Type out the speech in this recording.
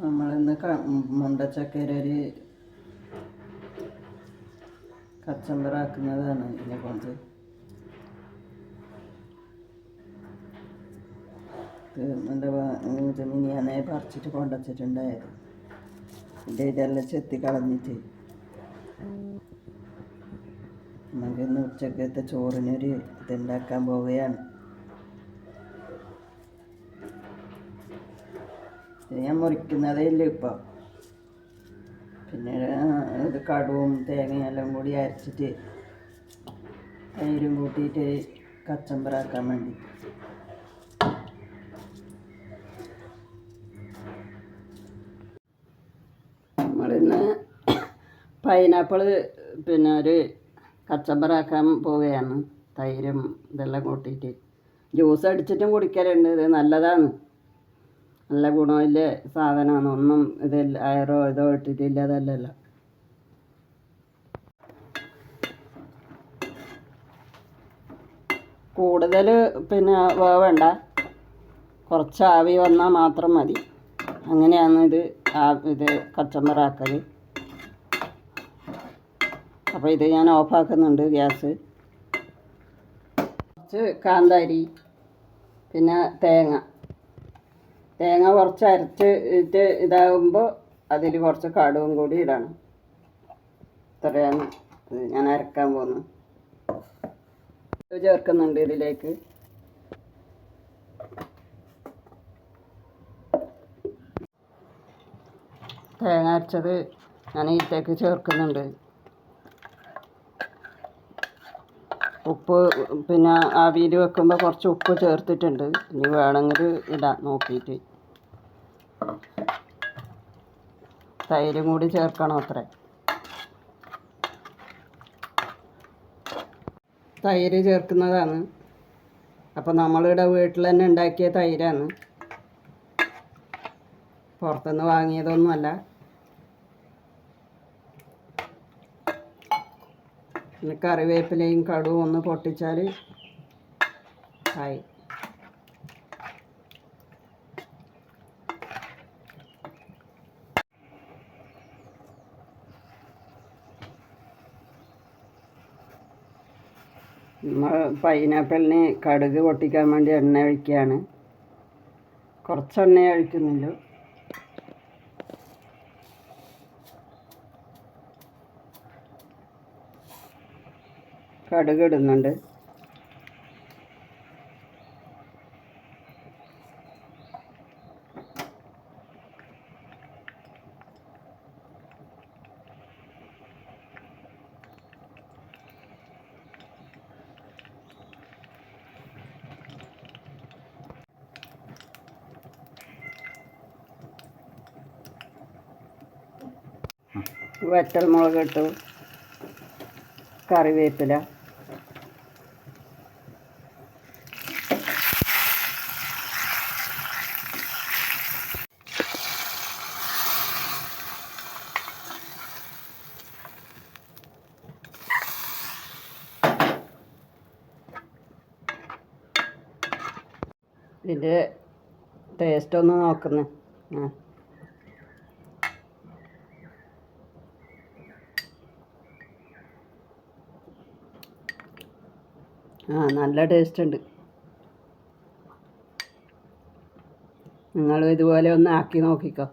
നമ്മളിന്ന് മുണ്ടച്ചക്കര ഒരു കച്ചമ്പറാക്കുന്നതാണ് ഇതിനെ കൊണ്ട്. എന്താ മിനിയാന്നെ പറിച്ചിട്ട് കൊണ്ടുവച്ചിട്ടുണ്ടായത്. ഇതെല്ലാം ചെത്തി കളഞ്ഞിട്ട് നമുക്കിന്ന് ഉച്ചക്കത്തെ ചോറിനൊരു ഇതുണ്ടാക്കാൻ പോവുകയാണ്. ഞാൻ മുറിക്കുന്നതേ ഇല്ല ഇപ്പോൾ. പിന്നെ ഇത് കടുവും തേങ്ങയെല്ലാം കൂടി അരച്ചിട്ട് തൈരും കൂട്ടിയിട്ട് കച്ചമ്പറാക്കാൻ വേണ്ടി. നമ്മളിന്ന് പൈനാപ്പിൾ പിന്നെ ഒരു കച്ചമ്പറാക്കാൻ പോവുകയാണ്. തൈരും ഇതെല്ലാം കൂട്ടിയിട്ട് ജ്യൂസ് അടിച്ചിട്ടും കുടിക്കലുണ്ട്. ഇത് നല്ലതാണ്, നല്ല ഗുണമില്ല സാധനമാണ്. ഒന്നും ഇതിൽ അയറോ ഇതോ ഇട്ടിട്ടില്ല, അതല്ലല്ലോ. കൂടുതൽ പിന്നെ വേവണ്ട, കുറച്ച് ആവി വന്നാൽ മാത്രം മതി. അങ്ങനെയാണ് ഇത് കച്ചമ്പറാക്കൽ. അപ്പോൾ ഇത് ഞാൻ ഓഫാക്കുന്നുണ്ട് ഗ്യാസ്. കുറച്ച് കാന്താരി, പിന്നെ തേങ്ങ കുറച്ച് അരച്ചിട്ട് ഇതാകുമ്പോൾ അതിൽ കുറച്ച് കടുവും കൂടി ഇടണം. ഇത്രയാണ് ഞാൻ അരക്കാൻ പോകുന്നത്. ചേർക്കുന്നുണ്ട് ഇതിലേക്ക്. തേങ്ങ അരച്ചത് ഞാൻ ഇതിലേക്ക് ചേർക്കുന്നുണ്ട്. ഉപ്പ് പിന്നെ ആവിയിൽ വെക്കുമ്പോൾ കുറച്ച് ഉപ്പ് ചേർത്തിട്ടുണ്ട്. ഇനി വേണമെങ്കിൽ ഇടാം നോക്കിയിട്ട്. തൈരും കൂടി ചേർക്കണം അത്ര. തൈര് ചേർക്കുന്നതാണ്. അപ്പോൾ നമ്മളിവിടെ വീട്ടിൽ തന്നെ ഉണ്ടാക്കിയ തൈരാണ്, പുറത്തുനിന്ന് വാങ്ങിയതൊന്നുമല്ല. പിന്നെ കറിവേപ്പിലയും കടുവും ഒന്ന് പൊട്ടിച്ചാൽ ആയി. നമ്മൾ പൈനാപ്പിളിന് കടുക് പൊട്ടിക്കാൻ വേണ്ടി എണ്ണ ഒഴിക്കുകയാണ്. കുറച്ച് എണ്ണ ഒഴിക്കുന്നുള്ളൂ. കടുക് ഇടുന്നുണ്ട്. വറ്റൽമുളക് ഇട്ടു, കറിവേപ്പില, ഇതിൻ്റെ ടേസ്റ്റ് ഒന്ന് നോക്കുന്നു. നല്ല ടേസ്റ്റ് ഉണ്ട്. നിങ്ങളും ഇതുപോലെ ഒന്ന് ആക്കി നോക്കിക്കോ.